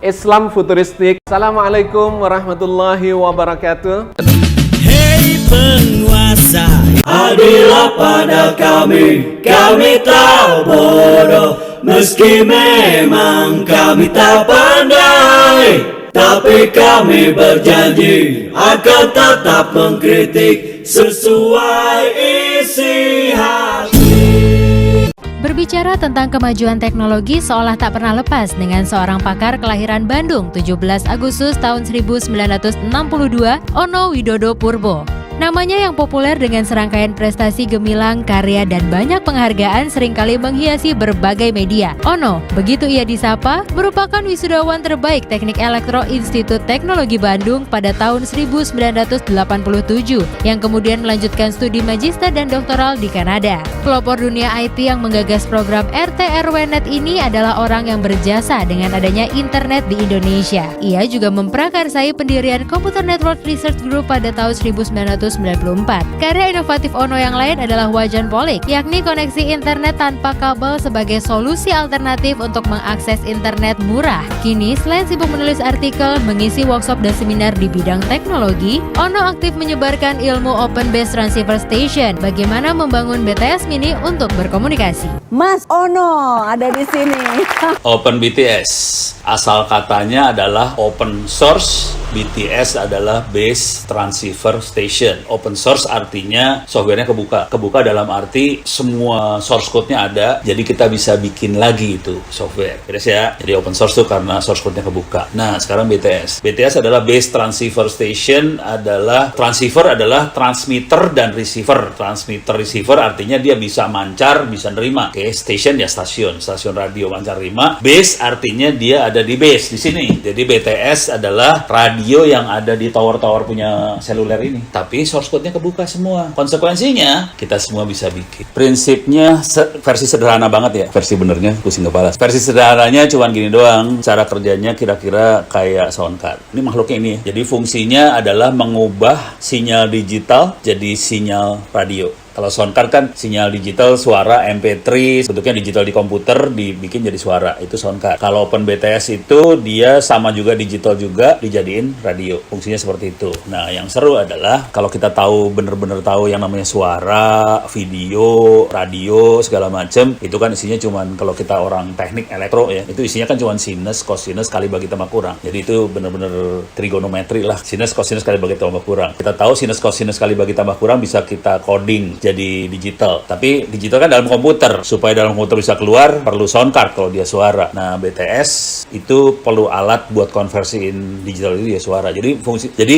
Islam futuristik. Assalamualaikum warahmatullahi wabarakatuh. Hei penguasa, adillah pada kami tak bodoh. Meski memang kami tak pandai, tapi kami berjanji akan tetap mengkritik sesuai isi hati. Berbicara tentang kemajuan teknologi seolah tak pernah lepas dengan seorang pakar kelahiran Bandung 17 Agustus tahun 1962, Ono Widodo Purbo. Namanya yang populer dengan serangkaian prestasi gemilang, karya, dan banyak penghargaan seringkali menghiasi berbagai media. Ono, begitu ia disapa, merupakan wisudawan terbaik Teknik Elektro Institut Teknologi Bandung pada tahun 1987 yang kemudian melanjutkan studi magister dan doktoral di Kanada. Pelopor dunia IT yang menggagas program RT-RW-Net ini adalah orang yang berjasa dengan adanya internet di Indonesia. Ia juga memprakarsai pendirian Computer Network Research Group pada tahun 1994. Karya inovatif Ono yang lain adalah Wajan Polik, yakni koneksi internet tanpa kabel sebagai solusi alternatif untuk mengakses internet murah. Kini, selain sibuk menulis artikel, mengisi workshop dan seminar di bidang teknologi, Ono aktif menyebarkan ilmu Open Base Transceiver Station, bagaimana membangun BTS Mini untuk berkomunikasi. Mas Ono ada di sini. Open BTS, asal katanya adalah open source, BTS adalah Base Transceiver Station. Open source artinya softwarenya kebuka. Kebuka dalam arti semua source code-nya ada, jadi kita bisa bikin lagi itu software. Beres ya? Jadi open source tuh karena source code-nya kebuka. Nah, sekarang BTS. BTS adalah Base Transceiver Station, adalah transceiver adalah transmitter dan receiver. Transmitter receiver artinya dia bisa mancar, bisa nerima. Oke, station ya stasiun radio mancar nerima. Base artinya dia ada di base di sini. Jadi BTS adalah radio yang ada di tower-tower punya seluler ini. Tapi source code-nya kebuka semua. Konsekuensinya, kita semua bisa bikin. Prinsipnya versi sederhana banget ya. Versi benernya pusing kepala. Versi sederhananya cuman gini doang. Cara kerjanya kira-kira kayak sound card. Ini makhluknya ini. Jadi fungsinya adalah mengubah sinyal digital jadi sinyal radio. Kalau soundcard kan sinyal digital, suara MP3, bentuknya digital di komputer, dibikin jadi suara. Itu soundcard. Kalau Open BTS itu dia sama juga digital juga, dijadiin radio. Fungsinya seperti itu. Nah, yang seru adalah kalau kita tahu, bener-bener tahu yang namanya suara, video, radio, segala macam, itu kan isinya cuman, kalau kita orang teknik elektro ya, itu isinya kan cuman sinus, cosinus kali bagi tambah kurang. Jadi itu bener-bener trigonometri lah. Sinus, cosinus kali bagi tambah kurang. Kita tahu sinus, cosinus kali bagi tambah kurang bisa kita coding jadi digital. Tapi digital kan dalam komputer. Supaya dalam komputer bisa keluar, perlu soundcard kalau dia suara. Nah, BTS itu perlu alat buat konversiin digital itu ya suara. Jadi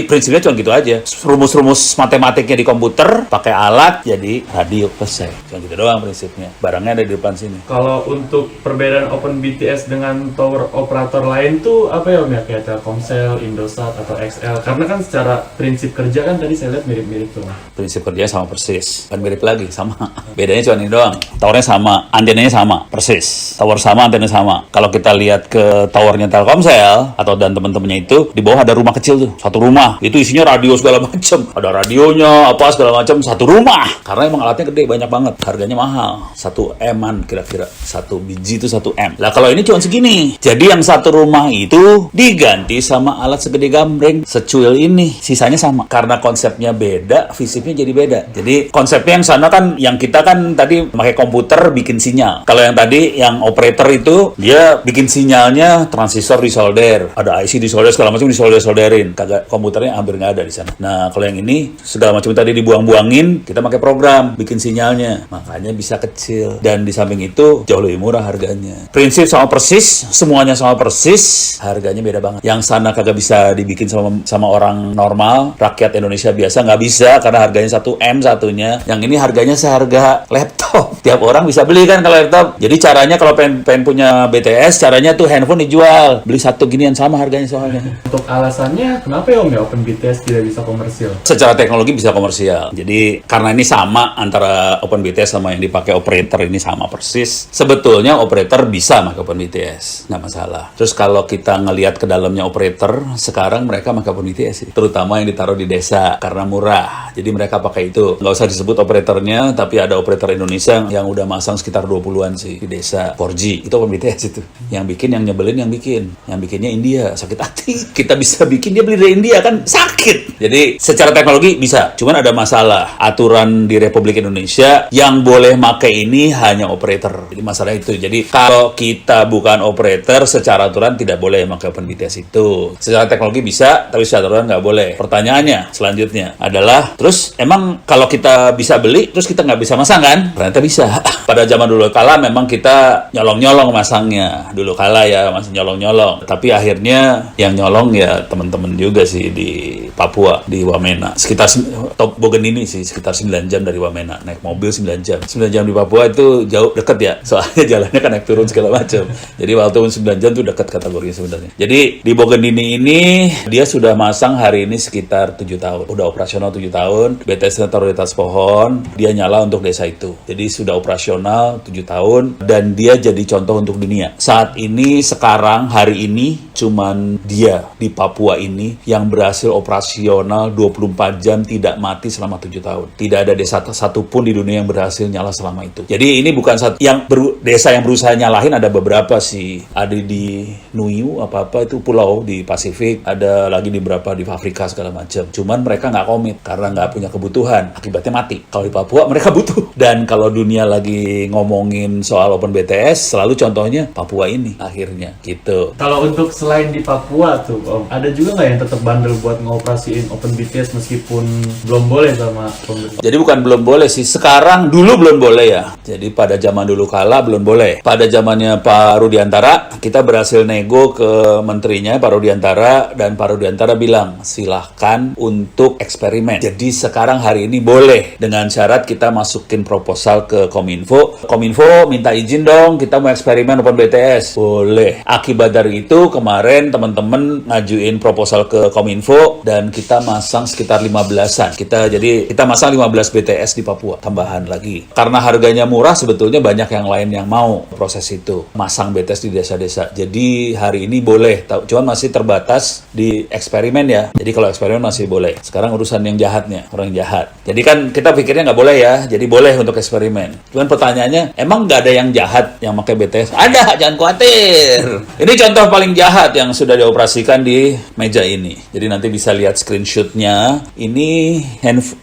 prinsipnya cuma gitu aja. Rumus-rumus matematiknya di komputer, pakai alat, jadi radio selesai. Cuma gitu doang prinsipnya. Barangnya ada di depan sini. Kalau untuk perbedaan Open BTS dengan tower operator lain tuh apa ya Om ya? Kayak Telkomsel, Indosat, atau XL. Karena kan secara prinsip kerja kan tadi saya lihat mirip-mirip tuh. Prinsip kerjanya sama persis. Mirip lagi, sama. Bedanya cuma ini doang. Towernya sama, antenanya sama, persis. Tower sama, antena sama. Kalau kita lihat ke towernya Telkomsel atau dan teman-temannya itu, di bawah ada rumah kecil tuh, satu rumah. Itu isinya radio segala macam. Ada radionya, apa segala macam, satu rumah. Karena emang alatnya gede, banyak banget. Harganya mahal. 1 M-an kira-kira. 1 biji itu 1 M. Lah kalau ini cuma segini. Jadi yang satu rumah itu diganti sama alat segede gambreng, secuil ini. Sisanya sama. Karena konsepnya beda, fisiknya jadi beda. Jadi konsep yang sana kan, yang kita kan tadi pakai komputer bikin sinyal. Kalau yang tadi, yang operator itu, dia bikin sinyalnya transistor disolder. Ada IC disolder, segala macam disolderin. Kagak, komputernya hampir nggak ada di sana. Nah, kalau yang ini, segala macam tadi dibuang-buangin, kita pakai program, bikin sinyalnya. Makanya bisa kecil. Dan di samping itu, jauh lebih murah harganya. Prinsip sama persis, semuanya sama persis, harganya beda banget. Yang sana kagak bisa dibikin sama orang normal, rakyat Indonesia biasa nggak bisa, karena harganya 1 M satunya. Yang ini harganya seharga laptop. Tiap orang bisa beli kan kalau laptop. Jadi caranya kalau pengen punya BTS, caranya tuh handphone dijual. Beli satu ginian sama harganya soalnya. Untuk alasannya, kenapa ya Om ya Open BTS tidak bisa komersil? Secara teknologi bisa komersial. Jadi karena ini sama antara Open BTS sama yang dipakai operator, ini sama persis. Sebetulnya operator bisa pakai Open BTS, nggak masalah. Terus kalau kita ngelihat ke dalamnya operator, sekarang mereka pakai Open BTS sih. Terutama yang ditaruh di desa karena murah. Jadi mereka pakai itu. Nggak usah disebut operatornya, tapi ada operator Indonesia yang udah masang sekitar 20-an sih di desa 4G. Itu Open BTS itu. Yang bikin, yang nyebelin yang bikin. Yang bikinnya India, sakit hati. Kita bisa bikin, dia beli dari India kan sakit. Jadi secara teknologi bisa, cuman ada masalah. Aturan di Republik Indonesia yang boleh pakai ini hanya operator. Jadi masalah itu. Jadi kalau kita bukan operator, secara aturan tidak boleh pakai Open BTS itu. Secara teknologi bisa, tapi secara aturan nggak boleh. Pertanyaannya selanjutnya adalah, terus emang kalau kita bisa beli, terus kita nggak bisa masang kan? Ternyata bisa. Pada zaman dulu kala memang kita nyolong-nyolong masangnya. Dulu kala ya masih nyolong-nyolong. Tapi akhirnya yang nyolong ya teman-teman juga sih di Papua, di Wamena. Sekitar Top Bogen ini sih, sekitar 9 jam dari Wamena. Naik mobil 9 jam. 9 jam di Papua itu jauh, deket ya. Soalnya jalannya kan naik turun segala macam. Jadi waktu 9 jam itu dekat kategorinya sebenarnya. Jadi di Bogendini ini dia sudah masang hari ini sekitar 7 tahun. Udah operasional 7 tahun. BTS-nya taruh di atas pohon. Dia nyala untuk desa itu. Jadi sudah operasional 7 tahun dan dia jadi contoh untuk dunia. Saat ini, sekarang, hari ini cuman dia di Papua ini yang berhasil operasional 24 jam tidak mati selama 7 tahun. Tidak ada desa satupun di dunia yang berhasil nyala selama itu. Jadi ini bukan satu yang desa yang berusaha nyalahin, ada beberapa sih. Ada di Nuyu apa-apa itu pulau di Pasifik, ada lagi di beberapa di Afrika segala macam. Cuman mereka nggak komit karena nggak punya kebutuhan, akibatnya mati. Kalau di Papua mereka butuh. Dan kalau dunia lagi ngomongin soal Open BTS, selalu contohnya Papua ini akhirnya gitu. Kalau untuk selain di Papua tuh Om, ada juga nggak yang tetap bandel buat ngoperasiin Open BTS meskipun belum boleh sama pemerintah? Jadi bukan belum boleh sih, sekarang dulu belum boleh ya. Jadi pada zaman dulu kala belum boleh. Pada zamannya Pak Rudiantara, kita berhasil nego ke menterinya Pak Rudiantara, dan Pak Rudiantara bilang silahkan untuk eksperimen. Jadi sekarang hari ini boleh, dengan syarat kita masukin proposal ke Kominfo. Kominfo minta izin dong, kita mau eksperimen Open BTS. Boleh. Akibat dari itu kemarin teman-teman ngajuin proposal ke Kominfo dan kita masang sekitar 15-an. Kita masang 15 BTS di Papua, tambahan lagi. Karena harganya murah, sebetulnya banyak yang lain yang mau proses itu, masang BTS di desa-desa. Jadi hari ini boleh, cuman masih terbatas di eksperimen ya. Jadi kalau eksperimen masih boleh. Sekarang urusan yang jahatnya, orang jahat. Jadi kan kita pikirnya nggak boleh ya, jadi boleh untuk eksperimen. Cuman pertanyaannya, emang nggak ada yang jahat yang pakai BTS? Ada, jangan khawatir. Ini contoh paling jahat yang sudah dioperasikan di meja ini. Jadi nanti bisa lihat screenshotnya. Ini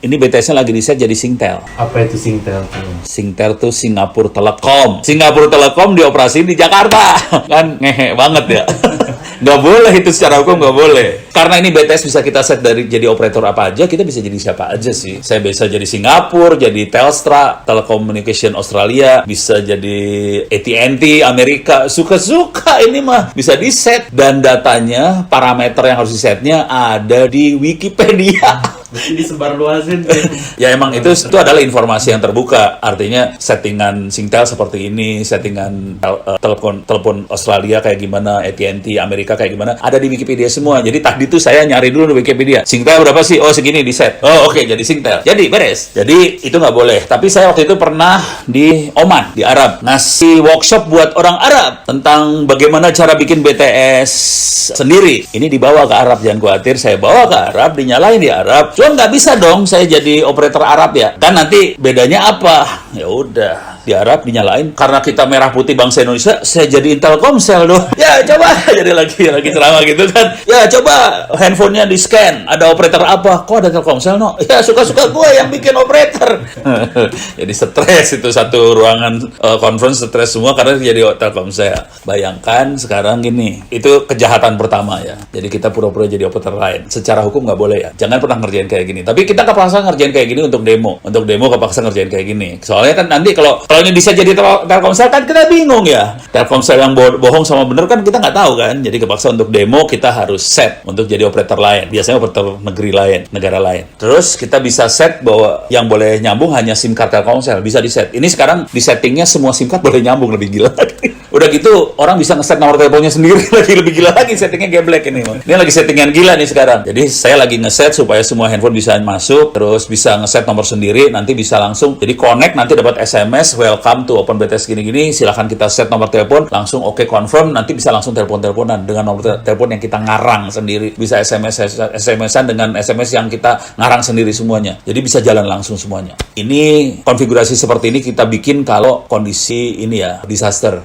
BTS-nya lagi di set jadi Singtel. Apa itu Singtel tuh? Singtel tuh Singapura Telecom. Singapura Telecom dioperasiin di Jakarta. Kan ngehe banget ya. Nggak boleh itu, secara hukum nggak boleh. Karena ini BTS bisa kita set dari jadi operator apa aja, kita bisa jadi siapa aja sih. Saya bisa jadi Singapura, jadi Telstra, Telecommunication Australia, bisa jadi AT&T Amerika, suka-suka ini mah bisa di set. Dan datanya, parameter yang harus disetnya ada di Wikipedia. Mesti disebar luasin. Ya emang itu adalah informasi yang terbuka. Artinya settingan Singtel seperti ini, settingan telepon Australia kayak gimana, AT&T Amerika kayak gimana, ada di Wikipedia semua. Jadi tadi tuh saya nyari dulu di Wikipedia. Singtel berapa sih? Oh segini di set. Oh oke, jadi Singtel. Jadi beres. Jadi itu nggak boleh. Tapi saya waktu itu pernah di Oman, di Arab, ngasih workshop buat orang Arab tentang bagaimana cara bikin BTS sendiri. Ini dibawa ke Arab, jangan khawatir. Saya bawa ke Arab, dinyalain di Arab. Cuman nggak bisa dong saya jadi operator Arab ya. Kan nanti bedanya apa? Ya udah, di Arab dinyalain. Karena kita merah putih bangsa Indonesia, saya jadi Telkomsel dong. Ya coba, jadi lagi ceramah gitu kan. Ya coba handphonenya di scan, ada operator apa? Kok ada Telkomsel no? Ya suka-suka gue yang bikin operator. Jadi stres itu, satu ruangan conference stres semua karena jadi Telkomsel. Bayangkan sekarang gini, itu kejahatan pertama ya. Jadi kita pura-pura jadi operator lain. Secara hukum nggak boleh ya. Jangan pernah ngerjain kayak gini. Tapi kita kepaksa ngerjain kayak gini untuk demo. Untuk demo kepaksa ngerjain kayak gini. Soalnya kan nanti kalau ini bisa jadi Telkomsel kan kita bingung ya. Telkomsel yang bohong sama bener kan kita nggak tahu kan. Jadi kepaksa untuk demo kita harus set untuk jadi operator lain. Biasanya operator negeri lain, negara lain. Terus kita bisa set bahwa yang boleh nyambung hanya SIM card Telkomsel. Bisa di set. Ini sekarang di settingnya semua SIM card boleh nyambung, lebih gila. Udah gitu orang bisa ngeset nomor teleponnya sendiri. Lagi lebih gila lagi, settingnya geblek ini. Ini lagi settingan gila nih sekarang. Jadi saya lagi ngeset supaya semua handphone bisa masuk, terus bisa ngeset nomor sendiri, nanti bisa langsung jadi connect, nanti dapat SMS welcome to Open BTS gini-gini, silahkan kita set nomor telepon, langsung oke confirm, nanti bisa langsung telepon-teleponan dengan nomor telepon yang kita ngarang sendiri, bisa SMS-an dengan SMS yang kita ngarang sendiri semuanya. Jadi bisa jalan langsung semuanya. Ini konfigurasi seperti ini kita bikin kalau kondisi ini ya, disaster,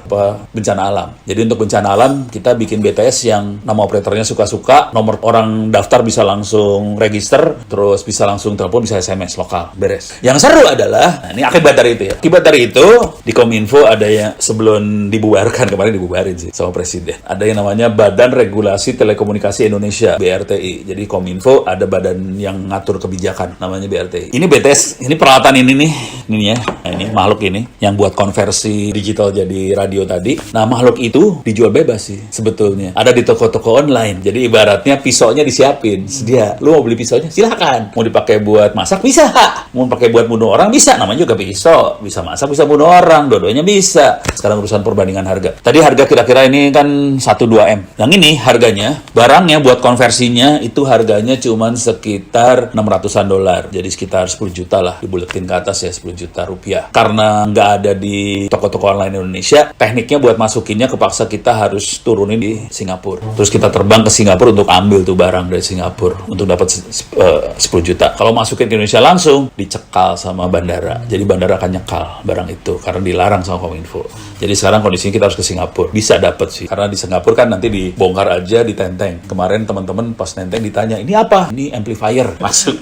bencana alam. Jadi untuk bencana alam kita bikin BTS yang nama operatornya suka-suka, nomor orang daftar bisa langsung register, terus bisa langsung telepon, bisa SMS lokal, beres. Yang seru adalah, nah ini akibat dari itu ya. Akibat dari itu, di Kominfo ada yang sebelum dibubarkan, kemarin dibubarin sih sama Presiden. Ada yang namanya Badan Regulasi Telekomunikasi Indonesia, BRTI. Jadi Kominfo ada badan yang ngatur kebijakan, namanya BRTI. Ini BTS, ini peralatan ini nih, ini ya. Nah, ini makhluk ini, yang buat konversi digital jadi radio tadi. Nah, makhluk itu dijual bebas sih sebetulnya. Ada di toko-toko online. Jadi ibaratnya pisaunya disiapin, sedia. Lu mau beli pisaunya? Silakan. Mau dipakai buat masak? Bisa. Mau pakai buat bunuh orang? Bisa. Namanya juga pisau. Bisa masak, bisa bunuh orang. Dua-duanya bisa. Sekarang urusan perbandingan harga. Tadi harga kira-kira ini kan 1-2 M. Yang ini harganya, barangnya buat konversinya itu harganya cuman sekitar $600-an. Jadi sekitar 10 juta lah. Dibuletin ke atas ya, 10 juta rupiah. Karena nggak ada di toko-toko online Indonesia, tekniknya buat masukinnya kepaksa kita harus turunin di Singapura. Terus kita terbang ke Singapura untuk ambil tuh barang dari Singapura untuk dapat 10 juta. Kalau masukin ke Indonesia langsung dicekal sama bandara. Jadi bandara akan nyekal barang itu karena dilarang sama Kominfo. Jadi sekarang kondisinya kita harus ke Singapura. Bisa dapat sih. Karena di Singapura kan nanti dibongkar aja, ditenteng. Kemarin teman-teman pas nenteng ditanya, "Ini apa?" "Ini amplifier." Masuk.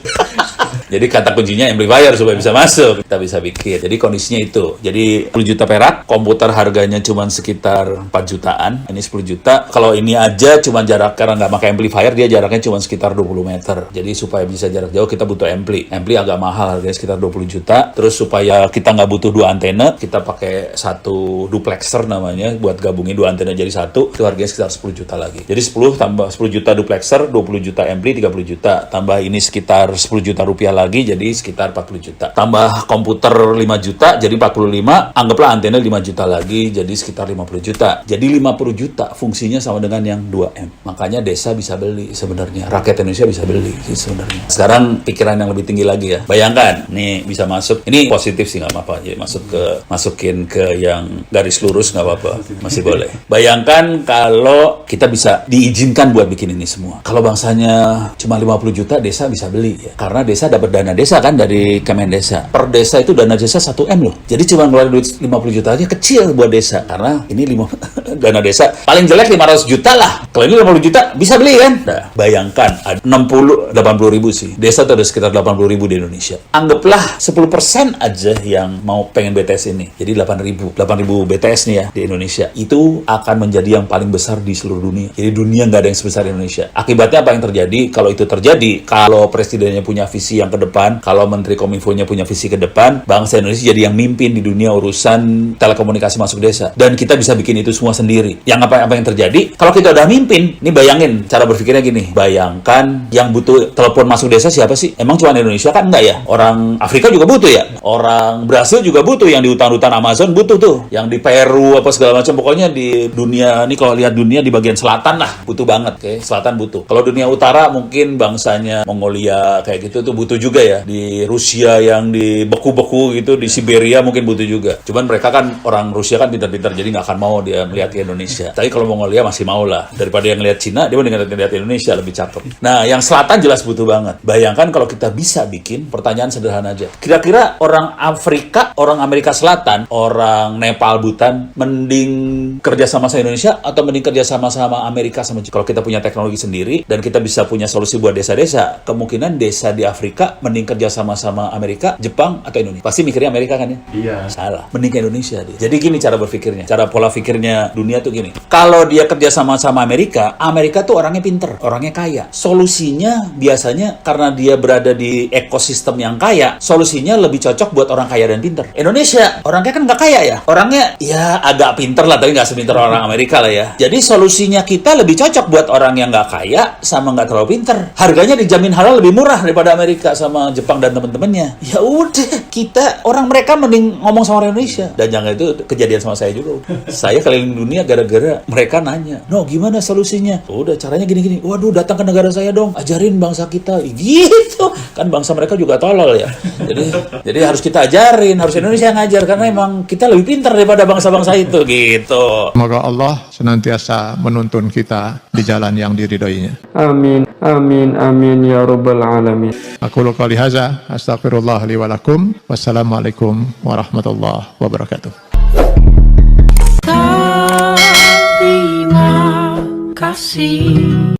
Jadi kata kuncinya amplifier supaya bisa masuk. Kita bisa bikin. Jadi kondisinya itu. Jadi 10 juta perak, komputer harganya cuma sekitar 4 jutaan. Ini 10 juta. Kalau ini aja cuma jarak, karena nggak pakai amplifier, dia jaraknya cuma sekitar 20 meter. Jadi supaya bisa jarak jauh kita butuh ampli. Ampli agak mahal, harganya sekitar 20 juta. Terus supaya kita nggak butuh 2 antena, kita pakai satu duplexer namanya, buat gabungin 2 antena jadi satu. Itu harganya sekitar 10 juta lagi. Jadi 10 tambah 10 juta duplexer, 20 juta ampli, 30 juta. Tambah ini sekitar 10 juta rupiah lagi, jadi sekitar 40 juta. Tambah komputer 5 juta, jadi 45. Anggaplah antena 5 juta lagi, jadi sekitar 50 juta. Jadi 50 juta fungsinya sama dengan yang 2M. Makanya desa bisa beli sebenarnya. Rakyat Indonesia bisa beli sih sebenarnya. Sekarang pikiran yang lebih tinggi lagi ya. Bayangkan, nih bisa masuk. Ini positif sih nggak apa-apa. Jadi masukin ke yang garis lurus nggak apa-apa. Masih boleh. Bayangkan kalau kita bisa diizinkan buat bikin ini semua. Kalau bangsanya cuma 50 juta, desa bisa beli ya. Karena desa dapat dana desa kan dari Kemen Desa. Per desa itu dana desa 1M loh. Jadi cuma ngeluarin duit 50 juta aja kecil buat desa. Karena ini dana desa paling jelek 500 juta lah. Kalau ini 50 juta bisa beli kan? Nah, bayangkan ada 80 ribu sih. Desa itu ada sekitar 80 ribu di Indonesia. Anggaplah 10% aja yang mau pengen BTS ini. Jadi 8 ribu BTS nih ya di Indonesia. Itu akan menjadi yang paling besar di seluruh dunia. Jadi dunia nggak ada yang sebesar Indonesia. Akibatnya apa yang terjadi? Kalau itu terjadi, kalau presidennya punya visi yang ke depan, kalau Menteri Kominfo-nya punya visi ke depan, bangsa Indonesia jadi yang mimpin di dunia urusan telekomunikasi masuk desa. Dan kita bisa bikin itu semua sendiri. Yang apa yang terjadi? Kalau kita udah mimpin, ini bayangin cara berpikirnya gini. Bayangkan yang butuh telepon masuk desa siapa sih? Emang cuma Indonesia kan? Enggak ya? Orang Afrika juga butuh ya? Orang Brasil juga butuh, yang di hutan-hutan Amazon butuh tuh. Yang di Peru apa segala macam. Pokoknya di dunia ini, kalau lihat dunia di bagian selatan lah, butuh banget. Oke, selatan butuh. Kalau dunia utara mungkin bangsanya Mongolia kayak gitu tuh butuh juga ya. Di Rusia yang di beku-beku gitu, di Siberia mungkin butuh juga. Cuman mereka kan, orang Rusia kan pintar-pintar, jadi nggak akan mau dia melihat ke Indonesia. Tapi kalau Mongolia masih mau lah. Daripada yang lihat Cina, dia mendingan lihat Indonesia, lebih cakep. Nah, yang selatan jelas butuh banget. Bayangkan kalau kita bisa bikin, pertanyaan sederhana aja. Kira-kira orang Afrika, orang Amerika Selatan, orang Nepal, Bhutan, mending kerja sama Indonesia atau mending kerja sama Amerika sama Jepang? Kalau kita punya teknologi sendiri dan kita bisa punya solusi buat desa-desa, kemungkinan desa di Afrika mending kerja sama Amerika, Jepang, atau Indonesia. Pasti mikirnya Amerika kan ya? Iya. Salah. Mending ke Indonesia dia. Jadi gini cara berpikirnya. Cara pola pikirnya dunia tuh gini. Kalau dia kerja sama Amerika, Amerika tuh orangnya pinter, orangnya kaya. Solusinya biasanya karena dia berada di ekosistem yang kaya, solusinya lebih cocok buat orang kaya dan pinter. Indonesia, orangnya kan nggak kaya ya. Orangnya ya agak pinter lah, tapi nggak sepinter orang Amerika lah ya. Jadi solusinya kita lebih cocok buat orang yang nggak kaya sama nggak terlalu pinter. Harganya dijamin halal lebih murah daripada Amerika sama sama Jepang dan teman-temannya. Ya udah, kita orang mereka mending ngomong sama orang Indonesia. Dan jangan itu kejadian sama saya juga. Saya keliling dunia gara-gara mereka nanya, "No, gimana solusinya?" Udah, caranya gini-gini. Waduh, datang ke negara saya dong, ajarin bangsa kita. Gitu. Kan bangsa mereka juga tolol ya. Jadi harus kita ajarin, harus Indonesia yang ngajar karena emang kita lebih pintar daripada bangsa-bangsa itu gitu. Semoga Allah senantiasa menuntun kita di jalan yang diridhoinya. Amin, amin, amin ya rabbal alamin. Aku qouli hadza, astaghfirullah li wa lakum. Wassalamualaikum warahmatullahi wabarakatuh. Terima kasih.